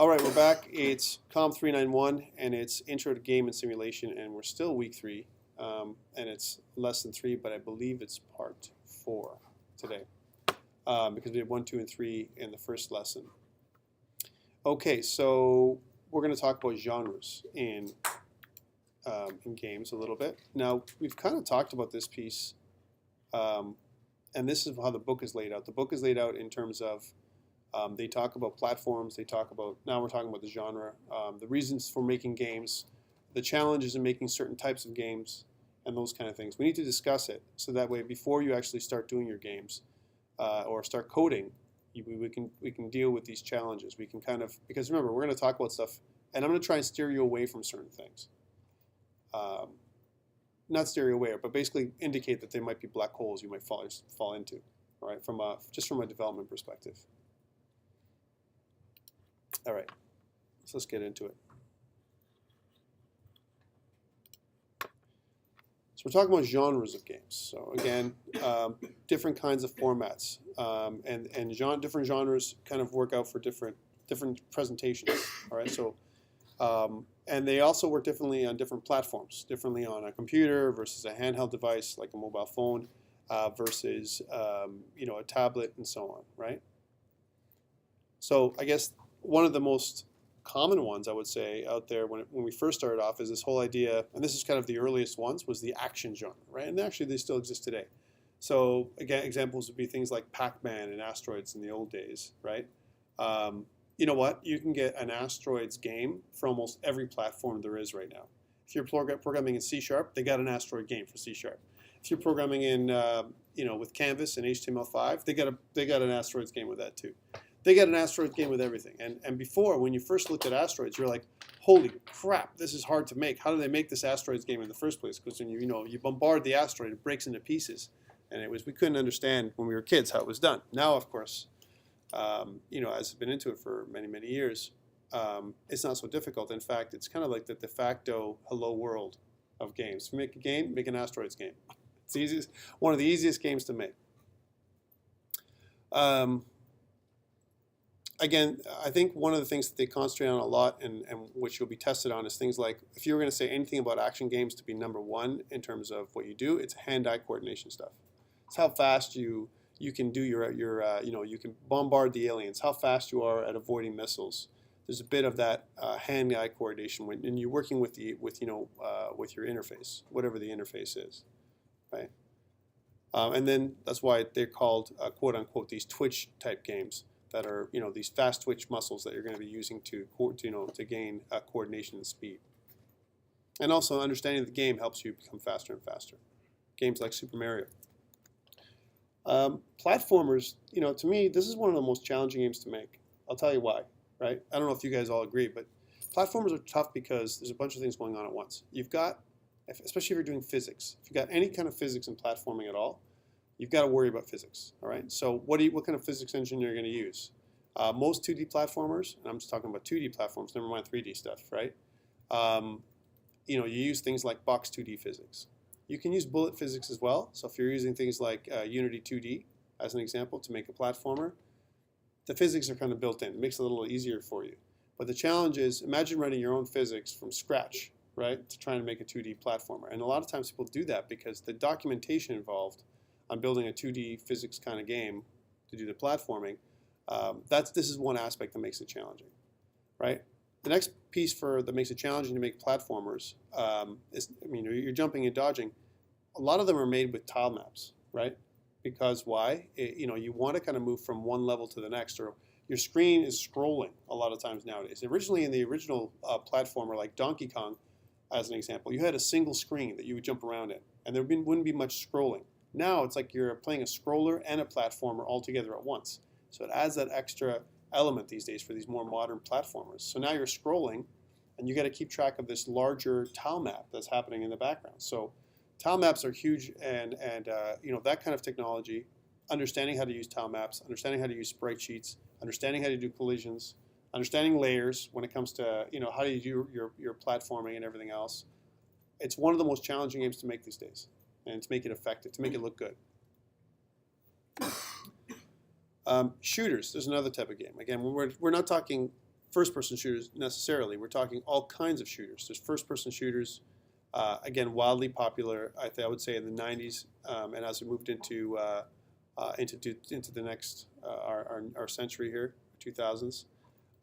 All right, we're back. It's COMP391, and it's Intro to Game and Simulation, and we're still week 3, and it's lesson 3, but I believe it's part 4 today, because we had 1, 2, and 3 in the first lesson. Okay, so we're going to talk about genres in games a little bit. Now, we've kind of talked about this piece, and this is how the book is laid out. The book is laid out in terms of they talk about platforms, they talk about, now we're talking about the genre, the reasons for making games, the challenges in making certain types of games, and those kind of things. We need to discuss it so that way before you actually start doing your games or start coding, we can deal with these challenges. We can kind of, because remember, we're going to talk about stuff, and I'm going to try and steer you away from certain things. Not steer you away, but basically indicate that there might be black holes you might fall into, all right, just from a development perspective. All right, so let's get into it. So we're talking about genres of games. So again, different kinds of formats, and different genres kind of work out for different presentations. All right, so and they also work differently on different platforms, differently on a computer versus a handheld device like a mobile phone versus a tablet and so on. Right. So I guess one of the most common ones, I would say, out there when we first started off is this whole idea, and this is kind of the earliest ones, was the action genre, right? And actually they still exist today. So again, examples would be things like Pac-Man and Asteroids in the old days, right? You know what? You can get an Asteroids game for almost every platform there is right now. If you're programming in C#, they got an Asteroid game for C#. If you're programming in, with Canvas and HTML5, they got an Asteroids game with that too. They got an Asteroids game with everything. And before, when you first looked at Asteroids, you're like, holy crap, this is hard to make. How do they make this Asteroids game in the first place? Because when you bombard the asteroid, it breaks into pieces. And we couldn't understand when we were kids how it was done. Now, of course, as I've been into it for many, many years, it's not so difficult. In fact, it's kind of like the de facto hello world of games. If you make a game, make an Asteroids game. It's the easiest, one of the easiest games to make. Again, I think one of the things that they concentrate on a lot and which you'll be tested on is things like, if you were going to say anything about action games to be #1 in terms of what you do, it's hand-eye coordination stuff. It's how fast you can do you can bombard the aliens, how fast you are at avoiding missiles. There's a bit of that hand-eye coordination and you're working with your interface, whatever the interface is, right? And then that's why they're called quote unquote these twitch type games that are these fast twitch muscles that you're going to be using to gain coordination and speed. And also understanding the game helps you become faster and faster. Games like Super Mario. Platformers, to me, this is one of the most challenging games to make. I'll tell you why, right? I don't know if you guys all agree, but platformers are tough because there's a bunch of things going on at once. You've got, especially if you're doing physics, if you've got any kind of physics in platforming at all, you've got to worry about physics, all right? So what kind of physics engine are you going to use? Most 2D platformers, and I'm just talking about 2D platforms, never mind 3D stuff, right? You use things like box 2D physics. You can use bullet physics as well. So if you're using things like Unity 2D, as an example, to make a platformer, the physics are kind of built in. It makes it a little easier for you. But the challenge is, imagine writing your own physics from scratch, right, to try and make a 2D platformer. And a lot of times people do that because the documentation involved on building a 2D physics kind of game to do the platforming, this is one aspect that makes it challenging, right? The next piece that makes it challenging to make platformers is, you're jumping and dodging. A lot of them are made with tile maps, right? Because why? You want to kind of move from one level to the next, or your screen is scrolling a lot of times nowadays. Originally, in the original platformer like Donkey Kong, as an example, you had a single screen that you would jump around in, and there wouldn't be much scrolling. Now it's like you're playing a scroller and a platformer all together at once. So it adds that extra element these days for these more modern platformers. So now you're scrolling, and you got to keep track of this larger tile map that's happening in the background. So tile maps are huge, and that kind of technology, understanding how to use tile maps, understanding how to use sprite sheets, understanding how to do collisions, understanding layers when it comes to how do you do your platforming and everything else. It's one of the most challenging games to make these days. And to make it effective, to make it look good. Shooters, there's another type of game. Again, we're not talking first-person shooters necessarily. We're talking all kinds of shooters. There's first-person shooters, again, wildly popular. I would say in the '90s, and as we moved into the next our century here, 2000s.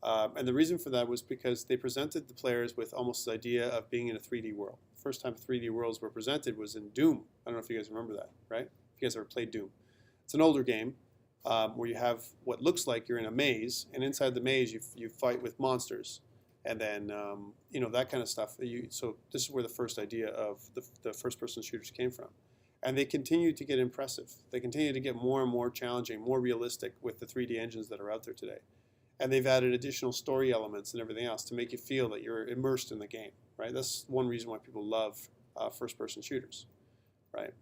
And the reason for that was because they presented the players with almost the idea of being in a 3D world. The first time 3D worlds were presented was in Doom. I don't know if you guys remember that, right? If you guys ever played Doom. It's an older game where you have what looks like you're in a maze, and inside the maze you fight with monsters. And then, you know, that kind of stuff. So this is where the first idea of the first-person shooters came from. And they continue to get impressive. They continue to get more and more challenging, more realistic with the 3D engines that are out there today. And they've added additional story elements and everything else to make you feel that you're immersed in the game, right? That's one reason why people love first-person shooters, right?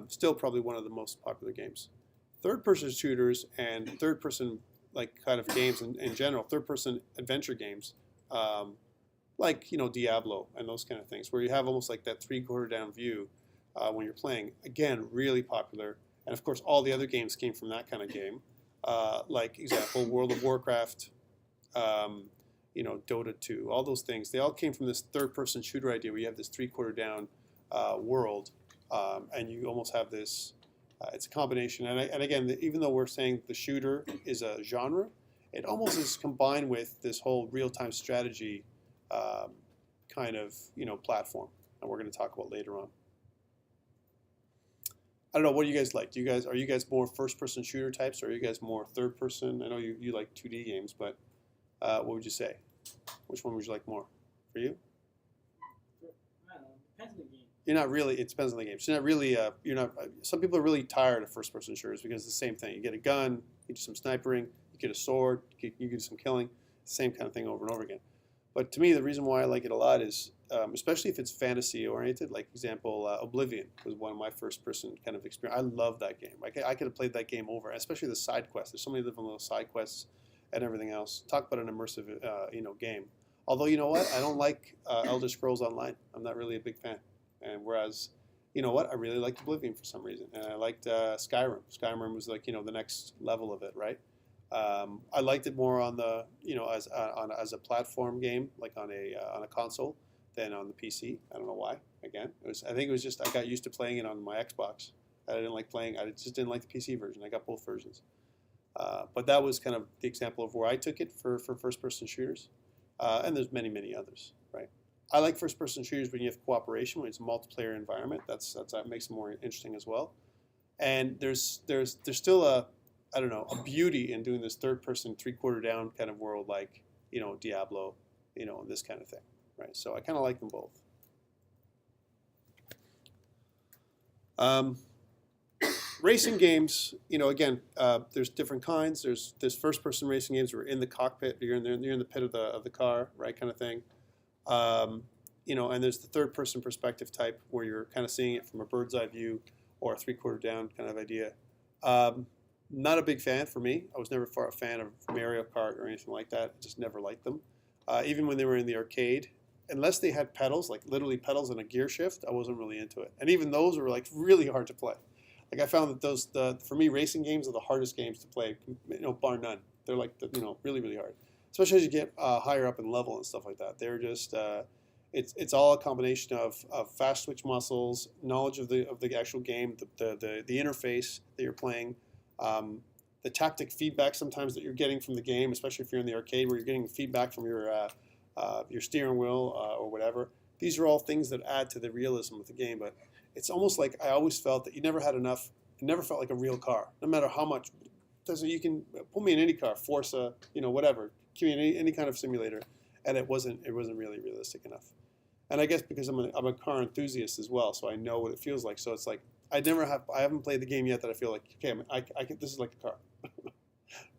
Still probably one of the most popular games. Third-person shooters and third-person like kind of games in general, third-person adventure games, like, you know, Diablo and those kind of things, where you have almost like that three-quarter down view when you're playing. Again, really popular. And of course, all the other games came from that kind of game. Like example, World of Warcraft, you know, Dota 2, all those things. They all came from this third-person shooter idea where you have this three-quarter down world, and you almost have this. It's a combination. And again, even though we're saying the shooter is a genre, it almost is combined with this whole real-time strategy kind of, you know, platform, and we're going to talk about later on. I don't know, what do you guys like? Are you guys more first-person shooter types, or are you guys more third-person? I know you like 2D games, but what would you say? Which one would you like more? For you? I don't know. Depends on the game. You're not really. It depends on the game. So you're not really. You're not. Some people are really tired of first-person shooters because it's the same thing. You get a gun, you do some snipering, you get a sword, you do some killing, same kind of thing over and over again. But to me, the reason why I like it a lot is, especially if it's fantasy-oriented, like example, Oblivion was one of my first-person kind of experience. I love that game. I could have played that game over, especially the side quests. There's so many different little side quests and everything else. Talk about an immersive, you know, game. Although, you know what, I don't like Elder Scrolls Online. I'm not really a big fan. And whereas, you know what, I really liked Oblivion for some reason, and I liked Skyrim. Skyrim was like, you know, the next level of it, right? I liked it more on the, you know, as a platform game, like on a console, than on the PC. I don't know why. Again, I think it was just I got used to playing it on my Xbox. I didn't like playing. I just didn't like the PC version. I got both versions. But that was kind of the example of where I took it for first-person shooters, and there's many others, right? I like first-person shooters when you have cooperation, when it's a multiplayer environment. That makes it more interesting as well. And there's still I don't know, a beauty in doing this third-person, three-quarter down kind of world, like, you know, Diablo, you know, and this kind of thing, right? So I kind of like them both. Racing games, you know, again, there's different kinds. There's first-person racing games where you're in the cockpit, you're in the pit of the car, right, kind of thing. You know, and there's the third-person perspective type where you're kind of seeing it from a bird's eye view or a three-quarter down kind of idea. Not a big fan for me. I was never a fan of Mario Kart or anything like that. I just never liked them. Even when they were in the arcade, unless they had pedals, like literally pedals and a gear shift, I wasn't really into it. And even those were like really hard to play. Like I found that for me, racing games are the hardest games to play, you know, bar none. They're like, you know, really hard. Especially as you get higher up in level and stuff like that. They're just, it's all a combination of fast switch muscles, knowledge of the actual game, the interface that you're playing, the tactic feedback sometimes that you're getting from the game, especially if you're in the arcade where you're getting feedback from your steering wheel or whatever. These are all things that add to the realism of the game, but it's almost like I always felt that you never had enough. It never felt like a real car, no matter how much. You can put me in any car, Forza, you know, whatever, give me any kind of simulator, and it wasn't really realistic enough. And I guess because I'm a car enthusiast as well, so I know what it feels like. So it's like I haven't played the game yet that I feel like, okay, this is like a car,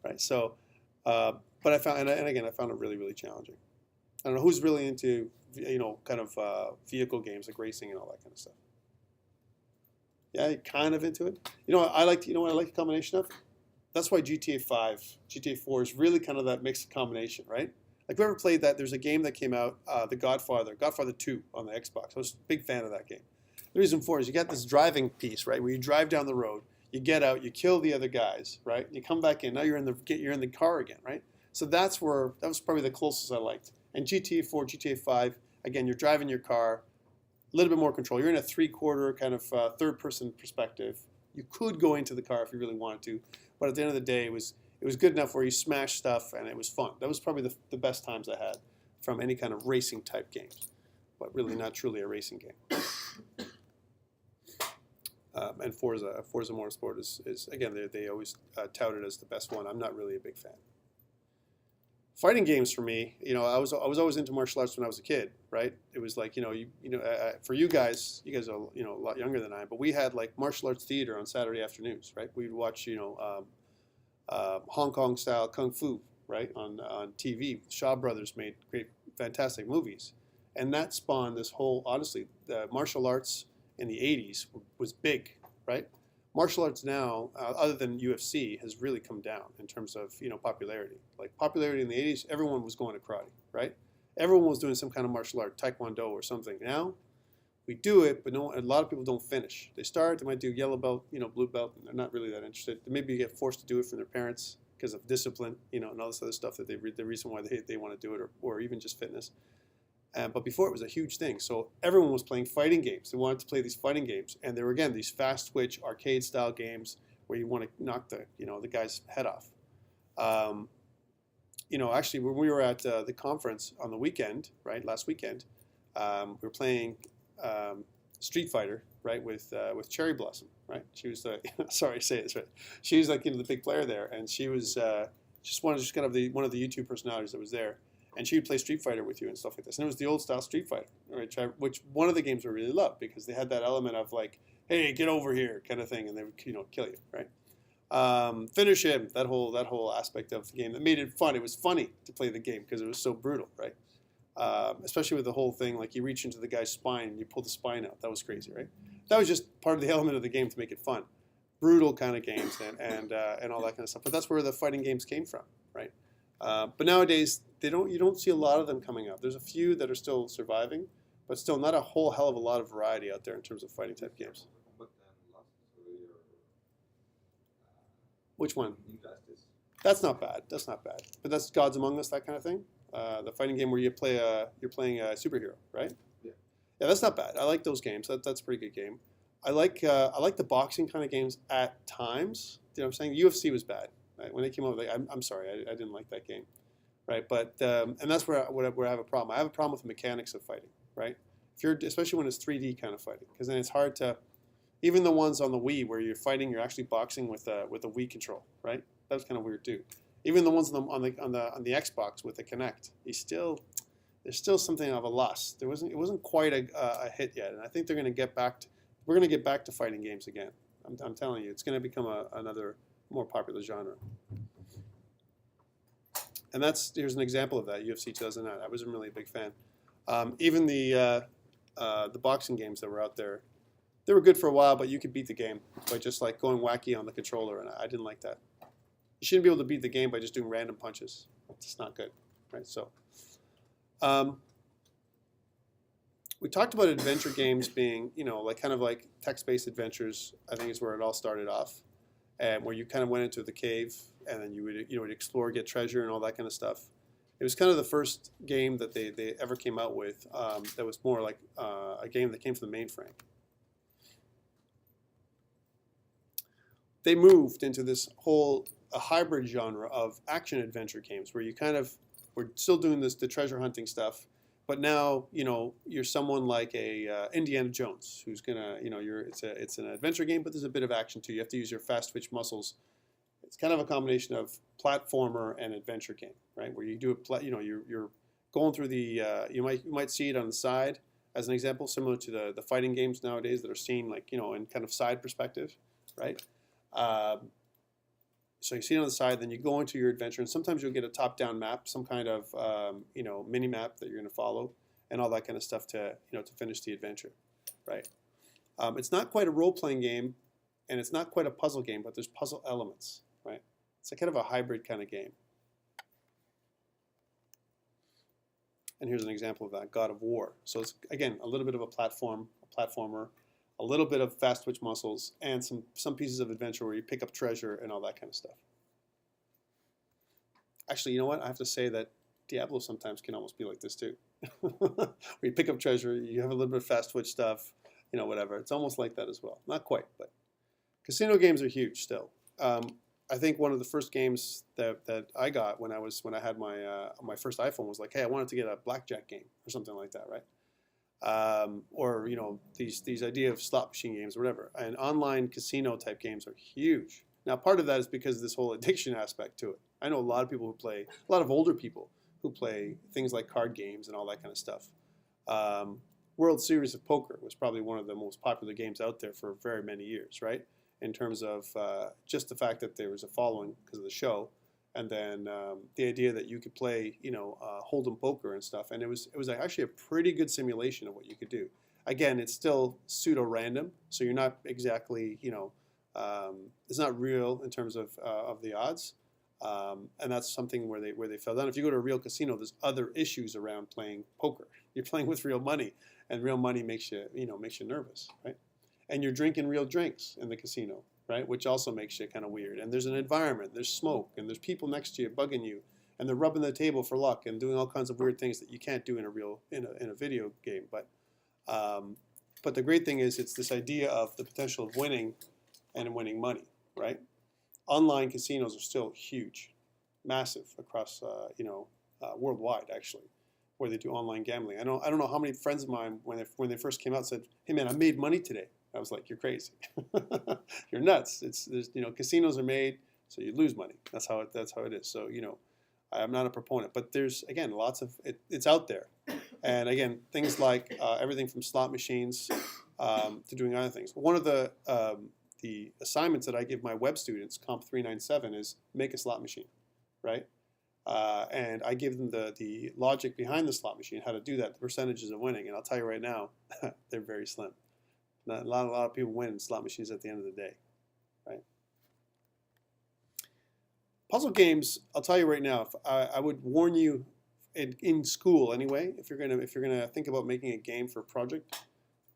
right? So, but I found, and again, I found it really challenging. I don't know who's really into, you know, kind of vehicle games like racing and all that kind of stuff. Yeah, kind of into it. You know, you know what I like a combination of? That's why GTA 5, GTA 4 is really kind of that mixed combination, right? Like, whoever played that, there's a game that came out, The Godfather 2 on the Xbox. I was a big fan of that game. The reason for it is you got this driving piece, right, where you drive down the road, you get out, you kill the other guys, right? You come back in, now you're in the car again, right? So that was probably the closest I liked. And GTA 4, GTA 5, again, you're driving your car, a little bit more control. You're in a three-quarter kind of third-person perspective. You could go into the car if you really wanted to, but at the end of the day, it was good enough where you smash stuff and it was fun. That was probably the best times I had from any kind of racing type games, but really not truly a racing game. And Forza Motorsport is again, they always tout it as the best one. I'm not really a big fan. Fighting games for me, I was always into martial arts when I was a kid, right? It was like, for you guys are, a lot younger than I am, but we had like martial arts theater on Saturday afternoons, right? We'd watch, Hong Kong style kung fu, right? On TV. Shaw Brothers made great, fantastic movies. And that spawned this whole, honestly, the martial arts in the 80s was big, right? Martial arts now, other than UFC, has really come down in terms of popularity. Like popularity in the 80s, everyone was going to karate, right? Everyone was doing some kind of martial art, taekwondo or something. Now, we do it, but a lot of people don't finish. They start, they might do yellow belt, blue belt, and they're not really that interested. Maybe you get forced to do it from their parents because of discipline, and all this other stuff that the reason why they want to do it, or even just fitness. But before it was a huge thing. So everyone was playing fighting games. They wanted to play these fighting games. And they were, again, these fast twitch arcade style games where you want to knock the guy's head off. Actually, when we were at the conference on the weekend, right, last weekend, we were playing Street Fighter, right, with Cherry Blossom, right? She was sorry to say this, right? She was like, the big player there. And she was just one of the YouTube personalities that was there. And she would play Street Fighter with you and stuff like this. And it was the old style Street Fighter, right? Which one of the games I really loved because they had that element of like, hey, get over here kind of thing, and they would kill you, right? Finish him. That whole aspect of the game that made it fun. It was funny to play the game because it was so brutal, right? Especially with the whole thing, like you reach into the guy's spine and you pull the spine out. That was crazy, right? That was just part of the element of the game to make it fun. Brutal kind of games and all that kind of stuff. But that's where the fighting games came from, right? But nowadays, you don't see a lot of them coming up. There's a few that are still surviving, but still not a whole hell of a lot of variety out there in terms of fighting type games. Which one? That's not bad. That's not bad. But that's Gods Among Us, that kind of thing. The fighting game where you're playing a superhero, right? Yeah. Yeah, that's not bad. I like those games. That's a pretty good game. I like the boxing kind of games at times. You know what I'm saying? UFC was bad. Right? When they came out, I'm sorry, I didn't like that game, right? But and that's where I have a problem. I have a problem with the mechanics of fighting, right? Especially when it's 3D kind of fighting, because then it's hard to, even the ones on the Wii where you're actually boxing with a Wii control, right? That was kind of weird too. Even the ones on the Xbox with the Kinect, there's still something of a loss. It wasn't quite a hit yet, and I think we're going to get back to fighting games again. I'm telling you, it's going to become another more popular genre. And here's an example of that, UFC 2009. I wasn't really a big fan. Even the boxing games that were out there, they were good for a while, but you could beat the game by just like going wacky on the controller, and I didn't like that. You shouldn't be able to beat the game by just doing random punches. It's not good, right? So, we talked about adventure games being, kind of like text-based adventures. I think is where it all started off. And where you kind of went into the cave and then you would explore, get treasure, and all that kind of stuff. It was kind of the first game that they ever came out with that was more like a game that came from the mainframe. They moved into this whole hybrid genre of action adventure games where you kind of were still doing the treasure hunting stuff, but now you're someone like a Indiana Jones who's gonna it's an adventure game, but there's a bit of action too. You have to use your fast twitch muscles. It's kind of a combination of platformer and adventure game, right? Where you do you're going through the you might see it on the side as an example, similar to the fighting games nowadays that are seen like in kind of side perspective, right? So you see it on the side, then you go into your adventure, and sometimes you'll get a top-down map, some kind of mini map that you're going to follow, and all that kind of stuff to finish the adventure, right? It's not quite a role-playing game, and it's not quite a puzzle game, but there's puzzle elements, right? It's a kind of a hybrid kind of game. And here's an example of that, God of War. So it's again a little bit of a platformer, a little bit of fast twitch muscles, and some pieces of adventure where you pick up treasure and all that kind of stuff. Actually, you know what? I have to say that Diablo sometimes can almost be like this too. Where you pick up treasure, you have a little bit of fast twitch stuff, whatever. It's almost like that as well. Not quite, but casino games are huge still. I think one of the first games that I got when I had my first iPhone was like, hey, I wanted to get a blackjack game or something like that, right? Or these idea of slot machine games or whatever. And online casino type games are huge. Now, part of that is because of this whole addiction aspect to it. I know a lot of people a lot of older people who play things like card games and all that kind of stuff. World Series of Poker was probably one of the most popular games out there for very many years, right? In terms of just the fact that there was a following because of the show, and then the idea that you could play, hold'em poker and stuff, and it was actually a pretty good simulation of what you could do. Again, it's still pseudo random, so you're not exactly, it's not real in terms of the odds, and that's something where they fell down. If you go to a real casino, there's other issues around playing poker. You're playing with real money, and real money makes you nervous, right? And you're drinking real drinks in the casino, right? Which also makes you kind of weird. And there's an environment, there's smoke, and there's people next to you bugging you, and they're rubbing the table for luck and doing all kinds of weird things that you can't do in a video game. But the great thing is it's this idea of the potential of winning and winning money, right? Online casinos are still huge, massive across worldwide actually, where they do online gambling. I don't know how many friends of mine when they first came out said, "Hey man, I made money today." I was like, "You're crazy, you're nuts." Casinos are made so you lose money. That's how it is. So I'm not a proponent, but there's again lots of it's out there, and again things like everything from slot machines to doing other things. One of the assignments that I give my web students, COMP391, is make a slot machine, right? And I give them the logic behind the slot machine, how to do that, the percentages of winning, and I'll tell you right now, they're very slim. A lot of people win in slot machines at the end of the day, right? Puzzle games, I'll tell you right now, I would warn you in school anyway, if you're gonna think about making a game for a project,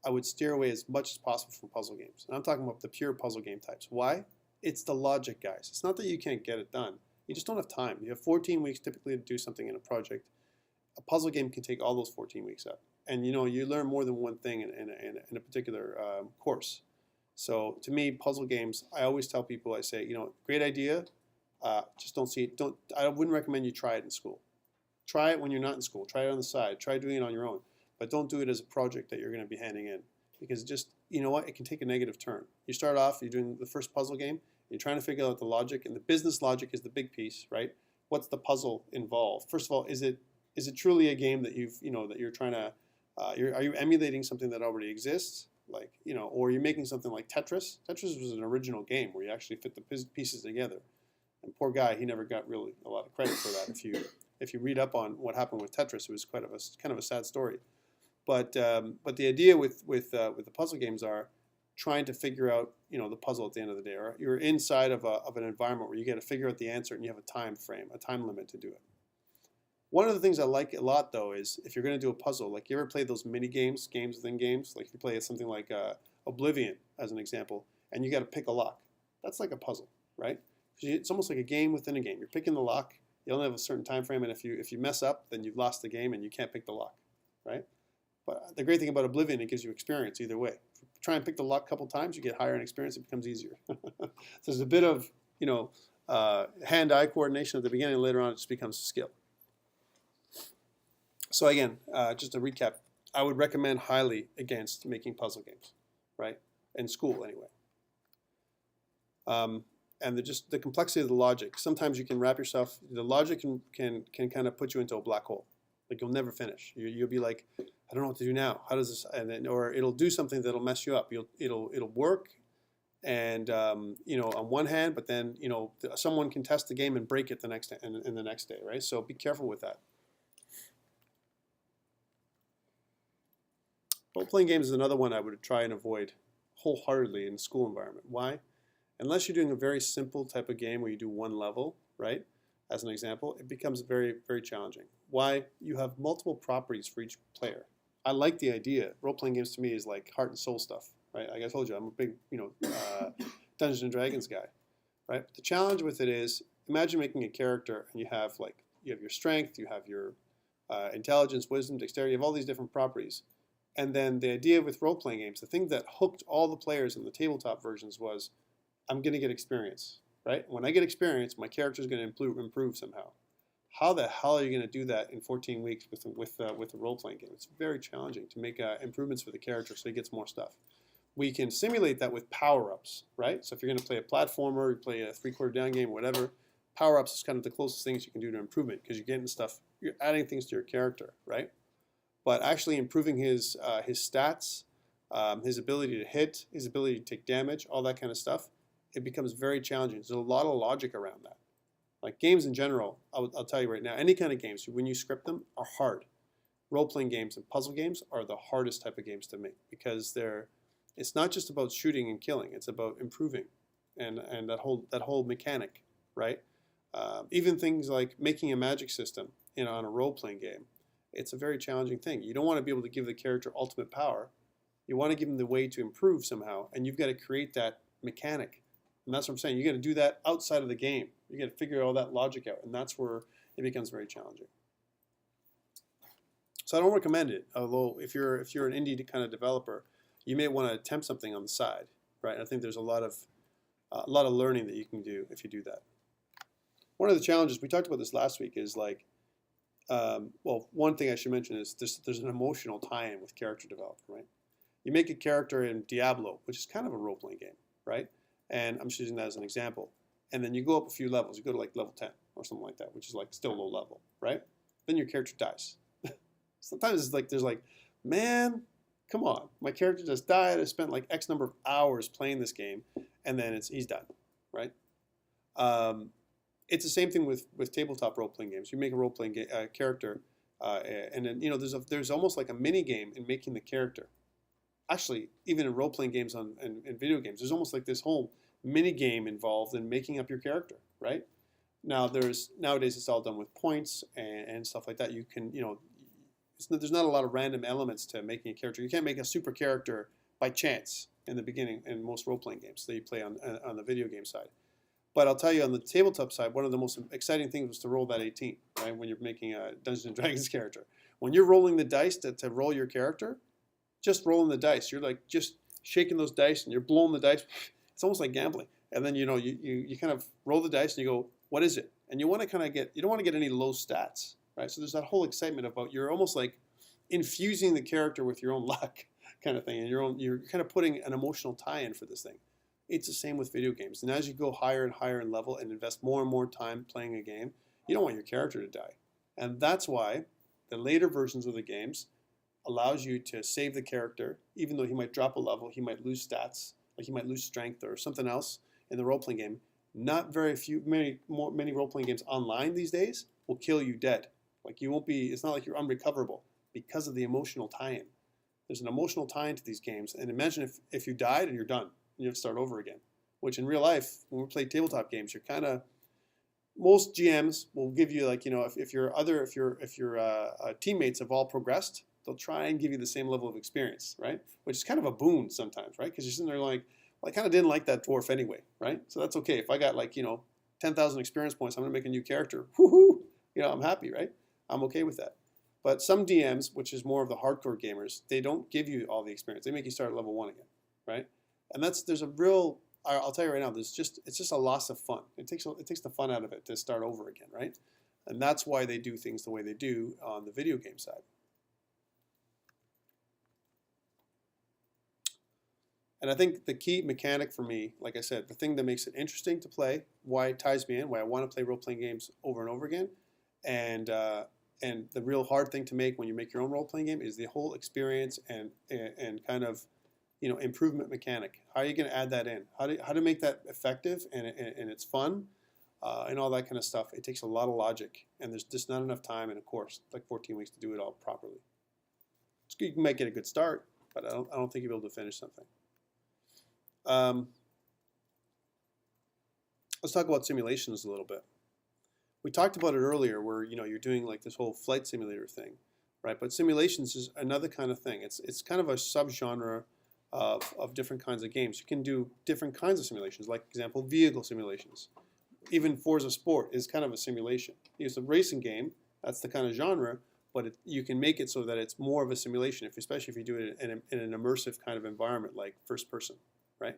I would steer away as much as possible from puzzle games. And I'm talking about the pure puzzle game types. Why? It's the logic, guys. It's not that you can't get it done. You just don't have time. You have 14 weeks typically to do something in a project. A puzzle game can take all those 14 weeks up. And you learn more than one thing in a particular course. So to me, puzzle games, I always tell people, I say, great idea, just don't see it. I wouldn't recommend you try it in school. Try it when you're not in school. Try it on the side. Try doing it on your own. But don't do it as a project that you're going to be handing in. Because it can take a negative turn. You start off, you're doing the first puzzle game, you're trying to figure out the logic, and the business logic is the big piece, right? What's the puzzle involved? First of all, is it truly a game that that you're trying to, are you emulating something that already exists? Or you're making something like Tetris? Tetris was an original game where you actually fit the pieces together. And poor guy, he never got really a lot of credit for that. If you read up on what happened with Tetris, it was kind of a sad story. But the idea with the puzzle games are trying to figure out the puzzle at the end of the day, or you're inside of an environment where you got to figure out the answer and you have a time frame, a time limit to do it. One of the things I like a lot though is if you're going to do a puzzle, like you ever play those mini games within games, like you play something like Oblivion as an example, and you got to pick a lock. That's like a puzzle, right? It's almost like a game within a game. You're picking the lock. You only have a certain time frame, and if you mess up, then you've lost the game and you can't pick the lock, right? But the great thing about Oblivion, it gives you experience either way. If you try and pick the lock a couple times, you get higher in experience, it becomes easier. So there's a bit of, hand-eye coordination at the beginning, and later on it just becomes a skill. So again, just to recap, I would recommend highly against making puzzle games, right? In school anyway. And the complexity of the logic. Sometimes you can wrap yourself, the logic can kind of put you into a black hole. Like you'll never finish. You'll be like, I don't know what to do now. How does this? Or it'll do something that'll mess you up. It'll work, and on one hand, but then someone can test the game and break it the next day, right? So be careful with that. Role-playing games is another one I would try and avoid wholeheartedly in a school environment. Why? Unless you're doing a very simple type of game where you do one level, right? As an example, it becomes very, very challenging. Why? You have multiple properties for each player. I like the idea. Role-playing games to me is like heart and soul stuff, right? Like I told you, I'm a big, Dungeons and Dragons guy, right? But the challenge with it is, imagine making a character and you have your strength, you have your intelligence, wisdom, dexterity, you have all these different properties. And then the idea with role-playing games, the thing that hooked all the players in the tabletop versions was, I'm going to get experience, right? When I get experience, my character is going to improve somehow. How the hell are you going to do that in 14 weeks with a role-playing game? It's very challenging to make improvements for the character so he gets more stuff. We can simulate that with power-ups, right? So if you're going to play a platformer, you play a three-quarter down game, whatever, power-ups is kind of the closest things you can do to improvement because you're getting stuff, you're adding things to your character, right? But actually improving his stats, his ability to hit, his ability to take damage, all that kind of stuff, it becomes very challenging. There's a lot of logic around that. Like games in general, I'll tell you right now, any kind of games, when you script them, are hard. Role-playing games and puzzle games are the hardest type of games to make because it's not just about shooting and killing, it's about improving and that whole mechanic, right? Even things like making a magic system on a role-playing game, it's a very challenging thing. You don't want to be able to give the character ultimate power. You want to give them the way to improve somehow, and you've got to create that mechanic. And that's what I'm saying. You got to do that outside of the game. You got to figure all that logic out, and that's where it becomes very challenging. So I don't recommend it. Although if you're an indie kind of developer, you may want to attempt something on the side, right? I think there's a lot of learning that you can do if you do that. One of the challenges we talked about this last week is like, well, one thing I should mention is there's an emotional tie-in with character development, right? You make a character in Diablo, which is kind of a role-playing game, right? And I'm just using that as an example. And then you go up a few levels. You go to like level 10 or something like that, which is like still low level, right? Then your character dies. Sometimes it's like there's like, man, come on, my character just died. I spent like X number of hours playing this game, and then he's done, right? It's the same thing with tabletop role-playing games. You make a role-playing character, and then there's almost like a mini game in making the character. Actually, even in role-playing games and video games, there's almost like this whole mini game involved in making up your character, right? Now nowadays it's all done with points and stuff like that. You can there's not a lot of random elements to making a character. You can't make a super character by chance in the beginning in most role-playing games that you play on the video game side. But I'll tell you, on the tabletop side, one of the most exciting things was to roll that 18, right? When you're making a Dungeons & Dragons character. When you're rolling the dice to roll your character, just rolling the dice. You're like just shaking those dice and you're blowing the dice. It's almost like gambling. And then, you kind of roll the dice and you go, what is it? And you want to kind of you don't want to get any low stats, right? So there's that whole excitement about you're almost like infusing the character with your own luck kind of thing. And you're kind of putting an emotional tie-in for this thing. It's the same with video games. And as you go higher and higher in level and invest more and more time playing a game, you don't want your character to die. And that's why the later versions of the games allows you to save the character, even though he might drop a level, he might lose stats, like he might lose strength or something else in the role-playing game. Not many role-playing games online these days will kill you dead. Like it's not like you're unrecoverable because of the emotional tie-in. There's an emotional tie-in to these games. And imagine if you died and you're done. You have to start over again, which in real life, when we play tabletop games, most GMs will give you if your teammates have all progressed, they'll try and give you the same level of experience, right? Which is kind of a boon sometimes, right? Because you're sitting there like, well, I kind of didn't like that dwarf anyway, right? So that's okay. If I got 10,000 experience points, I'm gonna make a new character. Woohoo! I'm happy, right? I'm okay with that. But some DMs, which is more of the hardcore gamers, they don't give you all the experience. They make you start at level 1 again, right? And there's a real, I'll tell you right now, it's just a loss of fun. It takes the fun out of it to start over again, right? And that's why they do things the way they do on the video game side. And I think the key mechanic for me, like I said, the thing that makes it interesting to play, why it ties me in, why I want to play role-playing games over and over again, and the real hard thing to make when you make your own role-playing game is the whole experience and kind of improvement mechanic. How are you going to add that in? How to make that effective and it's fun and all that kind of stuff. It takes a lot of logic, and there's just not enough time in a course like 14 weeks to do it all properly. You can make it a good start, but I don't think you'll be able to finish something. Let's talk about simulations a little bit. We talked about it earlier, where you're doing like this whole flight simulator thing, right? But simulations is another kind of thing. It's kind of a subgenre of different kinds of games. You can do different kinds of simulations, like, for example, vehicle simulations. even Forza Sport is kind of a simulation. It's a racing game. That's the kind of genre, but you can make it so that it's more of a simulation, especially if you do it in an immersive kind of environment like first person, right?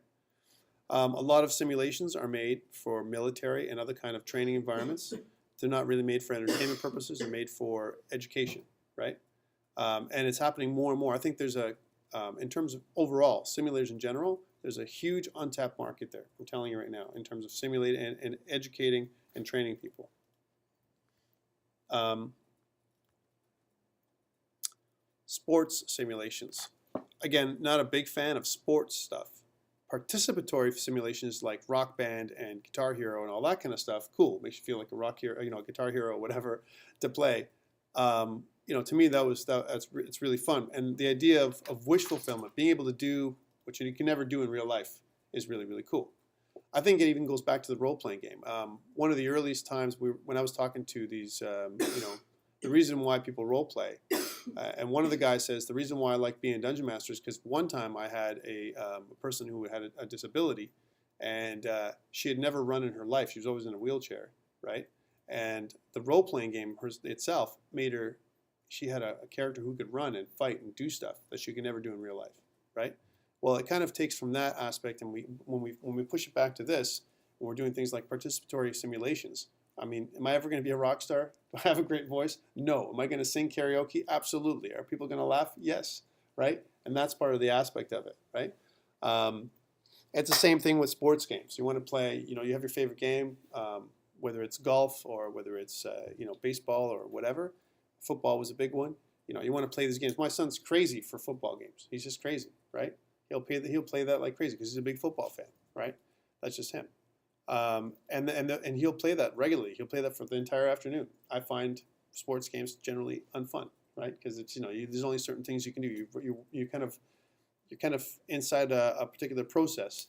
A lot of simulations are made for military and other kind of training environments. They're not really made for entertainment purposes. They're made for education, right? And it's happening more and more. I think there's in terms of overall, simulators in general, there's a huge untapped market there. I'm telling you right now, in terms of simulating and educating and training people. Sports simulations. Again, not a big fan of sports stuff. Participatory simulations like Rock Band and Guitar Hero and all that kind of stuff, cool. Makes you feel like a rock hero, a Guitar Hero, whatever, to play. To me, it's really fun. And the idea of wish fulfillment, being able to do what you can never do in real life, is really, really cool. I think it even goes back to the role-playing game. One of the earliest times when I was talking to these, the reason why people role-play, and one of the guys says, the reason why I like being a dungeon master is because one time I had a person who had a disability, and she had never run in her life. She was always in a wheelchair, right? And the role-playing game itself made her, she had a character who could run and fight and do stuff that she could never do in real life, right? Well, it kind of takes from that aspect, and when we push it back to this, when we're doing things like participatory simulations, I mean, am I ever going to be a rock star? Do I have a great voice? No. Am I going to sing karaoke? Absolutely. Are people going to laugh? Yes, right? And that's part of the aspect of it, right? It's the same thing with sports games. You want to play, you have your favorite game, whether it's golf or whether it's, baseball or whatever. Football was a big one. You want to play these games. My son's crazy for football games. He's just crazy, right? He'll play that like crazy because he's a big football fan, right? That's just him. And he'll play that regularly. He'll play that for the entire afternoon. I find sports games generally unfun, right? Because it's there's only certain things you can do. You're kind of inside a particular process,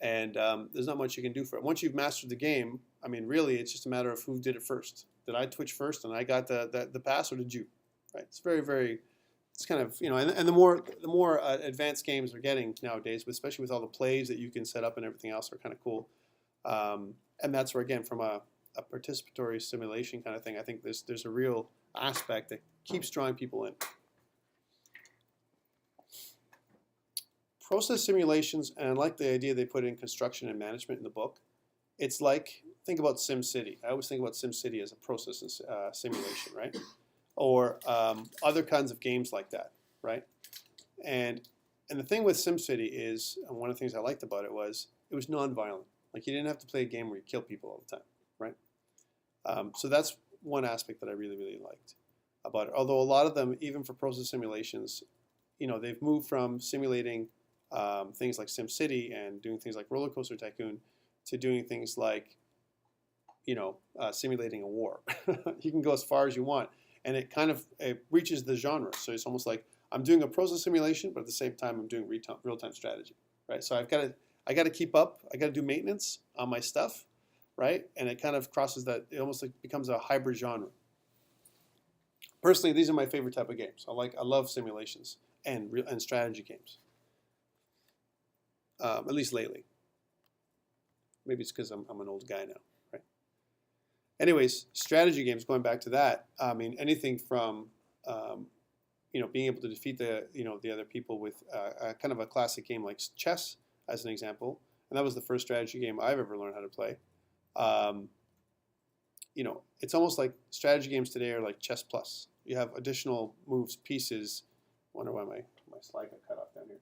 and there's not much you can do for it. Once you've mastered the game, I mean, really, it's just a matter of who did it first. Did I twitch first and I got the pass, or did you? Right? It's very, very. It's kind of and the more advanced games are getting nowadays, especially with all the plays that you can set up and everything else, are kind of cool. And that's where, again, from a participatory simulation kind of thing, I think there's a real aspect that keeps drawing people in. Process simulations, and I like the idea they put in construction and management in the book. It's like, think about SimCity. I always think about SimCity as a process simulation, right? Or other kinds of games like that, right? And the thing with SimCity is, and one of the things I liked about it was non-violent. Like, you didn't have to play a game where you kill people all the time, right? So that's one aspect that I really, really liked about it. Although a lot of them, even for process simulations, they've moved from simulating things like SimCity and doing things like Roller Coaster Tycoon to doing things like, simulating a war. You can go as far as you want, and it reaches the genre. So it's almost like I'm doing a process simulation, but at the same time I'm doing real-time strategy, right? So I got to keep up. I got to do maintenance on my stuff, right? And it kind of crosses that. It almost becomes a hybrid genre. Personally, these are my favorite type of games. I love simulations and strategy games. At least lately. Maybe it's because I'm an old guy now, right? Anyways, strategy games. Going back to that, I mean, anything from being able to defeat the other people with kind of a classic game like chess, as an example, and that was the first strategy game I've ever learned how to play. It's almost like strategy games today are like chess plus. You have additional moves, pieces. I wonder why my slide got cut off down here.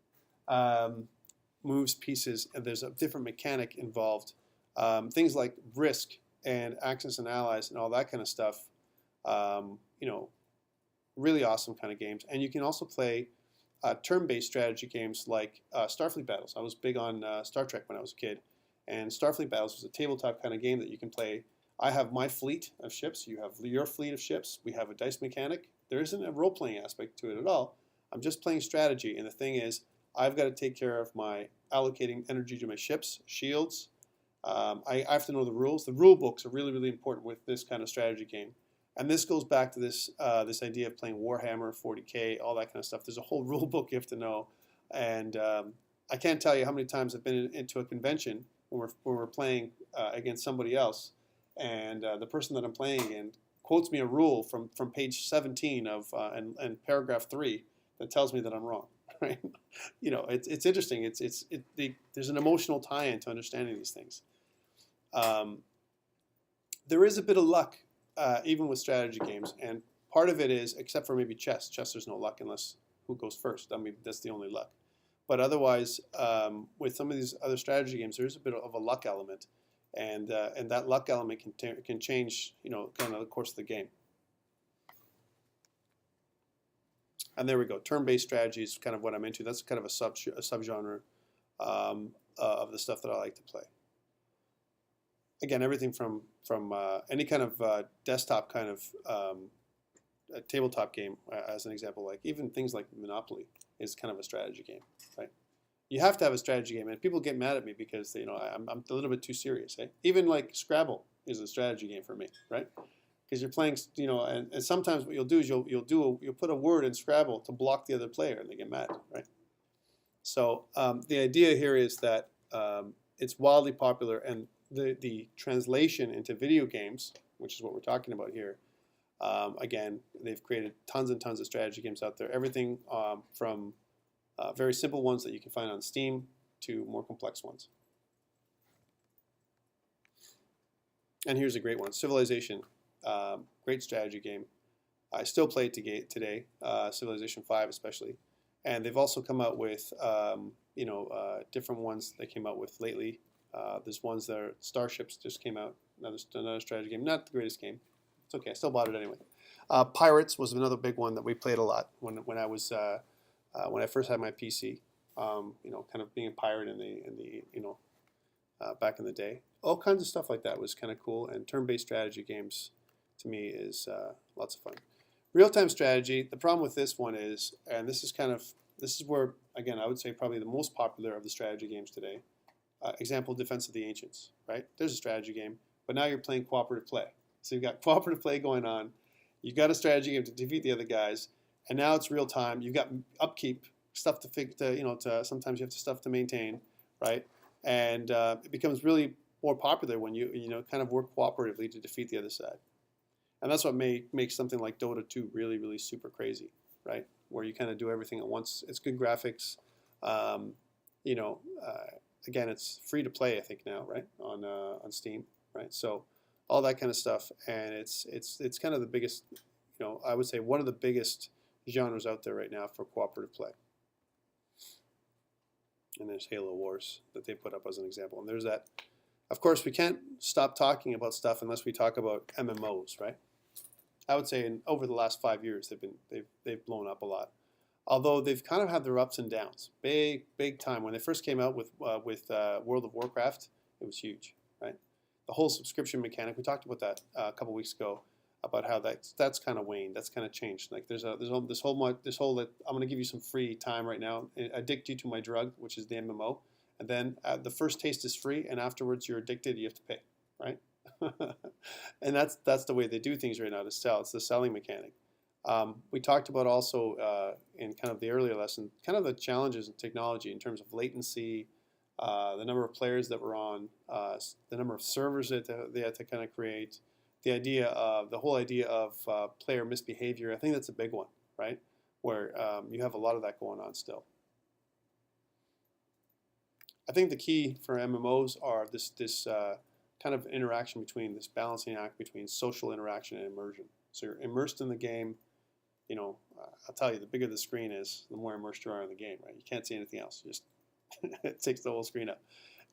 Moves, pieces, and there's a different mechanic involved. Things like risk and Axis and Allies and all that kind of stuff. Really awesome kind of games. And you can also play turn-based strategy games like Starfleet Battles. I was big on Star Trek when I was a kid, and Starfleet Battles was a tabletop kind of game that you can play. I have my fleet of ships. You have your fleet of ships. We have a dice mechanic. There isn't a role-playing aspect to it at all. I'm just playing strategy, and the thing is, I've got to take care of my allocating energy to my ships, shields. I have to know the rules. The rule books are really, really important with this kind of strategy game. And this goes back to this idea of playing Warhammer, 40K, all that kind of stuff. There's a whole rule book you have to know. And I can't tell you how many times I've been into a convention when we're playing against somebody else, and the person that I'm playing against quotes me a rule from page 17 of and paragraph 3 that tells me that I'm wrong. Right? It's interesting. There's an emotional tie-in to understanding these things. There is a bit of luck even with strategy games, and part of it is, except for maybe chess. Chess, there's no luck unless who goes first. I mean, that's the only luck. But otherwise, with some of these other strategy games, there is a bit of a luck element, and that luck element can change, kind of the course of the game. And there we go. Turn-based strategy is kind of what I'm into. That's kind of a subgenre of the stuff that I like to play. Again, everything from any kind of desktop kind of a tabletop game, as an example, like even things like Monopoly is kind of a strategy game, right? You have to have a strategy game, and people get mad at me because I'm a little bit too serious. Eh? Even like Scrabble is a strategy game for me, right? Because you're playing, and sometimes what you'll do is you'll put a word in Scrabble to block the other player, and they get mad, right? So the idea here is that it's wildly popular, and the translation into video games, which is what we're talking about here. Again, they've created tons and tons of strategy games out there. Everything from very simple ones that you can find on Steam to more complex ones. And here's a great one, Civilization. Great strategy game. I still play it today, Civilization 5 especially. And they've also come out with different ones they came out with lately. There's ones that are Starships just came out. Another strategy game. Not the greatest game. It's okay. I still bought it anyway. Pirates was another big one that we played a lot when I first had my PC. Kind of being a pirate in the back in the day. All kinds of stuff like that was kind of cool. And turn-based strategy games, to me, is lots of fun. Real-time strategy. The problem with this one is, and this is where, again, I would say probably the most popular of the strategy games today. Example, Defense of the Ancients, right? There's a strategy game, but now you're playing cooperative play. So you've got cooperative play going on. You've got a strategy game to defeat the other guys, and now it's real time. You've got upkeep, stuff to fix, sometimes you have stuff to maintain, right? And it becomes really more popular when you kind of work cooperatively to defeat the other side. And that's what makes something like Dota 2 really, really super crazy, right? Where you kind of do everything at once. It's good graphics. Again, it's free to play, I think now, right, on Steam, right? So all that kind of stuff, and it's kind of the biggest, I would say one of the biggest genres out there right now for cooperative play. And there's Halo Wars that they put up as an example, and there's that. Of course, we can't stop talking about stuff unless we talk about MMOs, right? I would say over the last 5 years, they've blown up a lot. Although they've kind of had their ups and downs, big time. When they first came out with World of Warcraft, it was huge, right? The whole subscription mechanic, we talked about that a couple weeks ago, about how that's kind of waned, that's kind of changed. Like there's this whole I'm going to give you some free time right now, addict you to my drug, which is the MMO, and then the first taste is free, and afterwards you're addicted, you have to pay, right? And that's the way they do things right now to sell. It's the selling mechanic. We talked about also in kind of the earlier lesson, kind of the challenges in technology in terms of latency, the number of players that were on, the number of servers that they had to kind of create, the whole idea of player misbehavior. I think that's a big one, right? Where you have a lot of that going on still. I think the key for MMOs are this kind of interaction between this balancing act between social interaction and immersion. So you're immersed in the game. I'll tell you, the bigger the screen is, the more immersed you are in the game, right? You can't see anything else. Just it takes the whole screen up.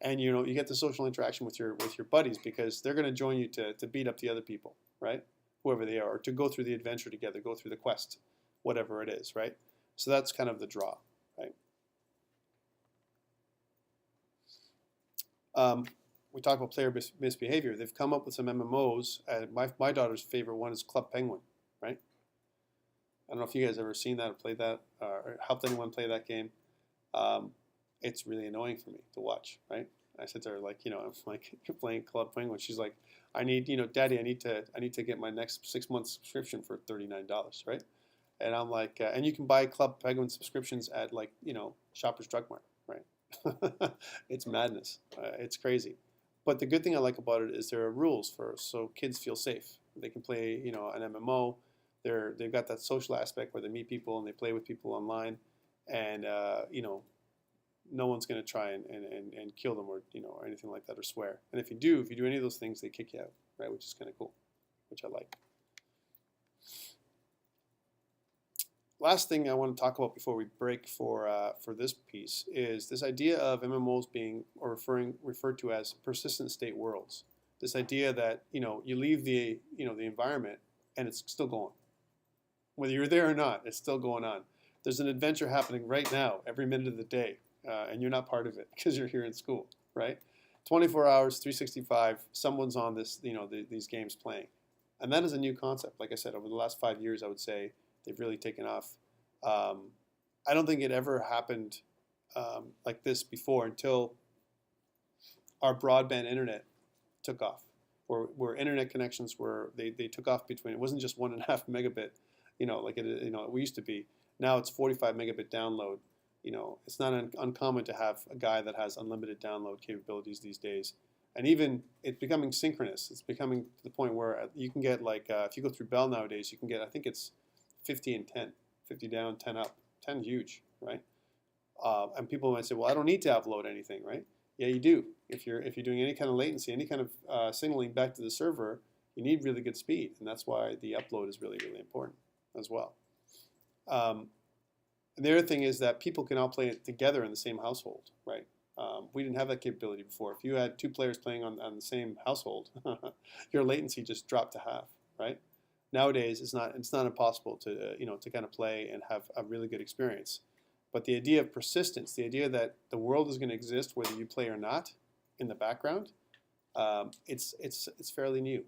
And you get the social interaction with your buddies, because they're going to join you to beat up the other people, right? Whoever they are, or to go through the adventure together, go through the quest, whatever it is, right? So that's kind of the draw, right? We talk about player misbehavior. They've come up with some MMOs. My daughter's favorite one is Club Penguin, right? I don't know if you guys ever seen that or played that or helped anyone play that game. It's really annoying for me to watch, right? I said to her, I'm like, you're playing Club Penguin. She's like, I need, Daddy, I need to get my next 6 month subscription for $39, right? And I'm like, and you can buy Club Penguin subscriptions at Shoppers Drug Mart, right? It's madness. It's crazy. But the good thing I like about it is there are rules for so kids feel safe. They can play, an MMO. They've got that social aspect where they meet people and they play with people online, and no one's going to try and kill them or anything like that or swear. And if you do any of those things, they kick you out, right? Which is kind of cool, which I like. Last thing I want to talk about before we break for this piece is this idea of MMOs being or referred to as persistent state worlds. This idea that you leave the the environment and it's still going, whether you're there or not, it's still going on. There's an adventure happening right now, every minute of the day, and you're not part of it because you're here in school, right? 24 hours, 365, someone's on this, these games playing, and that is a new concept. Like I said, over the last 5 years, I would say they've really taken off. I don't think it ever happened like this before until our broadband internet took off, where internet connections they took off between. It wasn't just 1.5 megabit, like it we used to be. Now it's 45 megabit download. It's not uncommon to have a guy that has unlimited download capabilities these days. And even it's becoming synchronous. It's becoming to the point where you can get if you go through Bell nowadays, you can get, I think it's 50 and 10, 50 down, 10 up, 10 huge, right? And people might say, well, I don't need to upload anything, right? Yeah, you do. If you're doing any kind of latency, any kind of signaling back to the server, you need really good speed, and that's why the upload is really, really important as well. And the other thing is that people can all play it together in the same household, right? We didn't have that capability before. If you had 2 players playing on the same household, your latency just dropped to half, right? Nowadays, it's not impossible to to kind of play and have a really good experience. But the idea of persistence, the idea that the world is going to exist whether you play or not in the background, it's fairly new,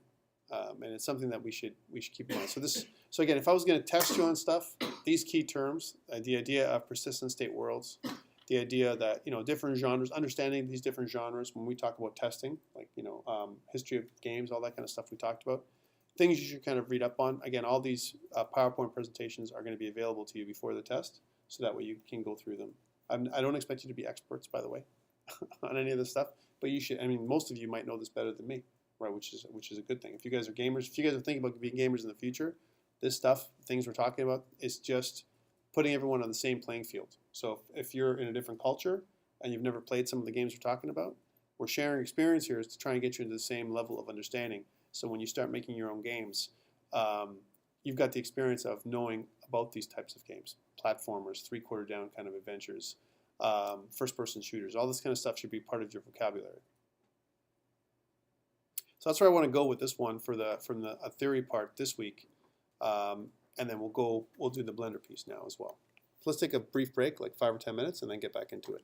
and it's something that we should keep in mind. So again, if I was going to test you on stuff, these key terms, the idea of persistent state worlds, the idea that different genres, understanding these different genres when we talk about testing, like history of games, all that kind of stuff we talked about. Things you should kind of read up on. Again, all these PowerPoint presentations are going to be available to you before the test, so that way you can go through them. I don't expect you to be experts, by the way, on any of this stuff, but you should. I mean, most of you might know this better than me, right? Which is a good thing. If you guys are gamers, if you guys are thinking about being gamers in the future, this stuff, things we're talking about, is just putting everyone on the same playing field. So if you're in a different culture and you've never played some of the games we're talking about, we're sharing experience here is to try and get you into the same level of understanding. So when you start making your own games, you've got the experience of knowing about these types of games. Platformers, 3/4 down kind of adventures, first-person shooters, all this kind of stuff should be part of your vocabulary. So that's where I want to go with this one from the theory part this week. And then we'll do the Blender piece now as well. So let's take a brief break, like 5 or 10 minutes, and then get back into it.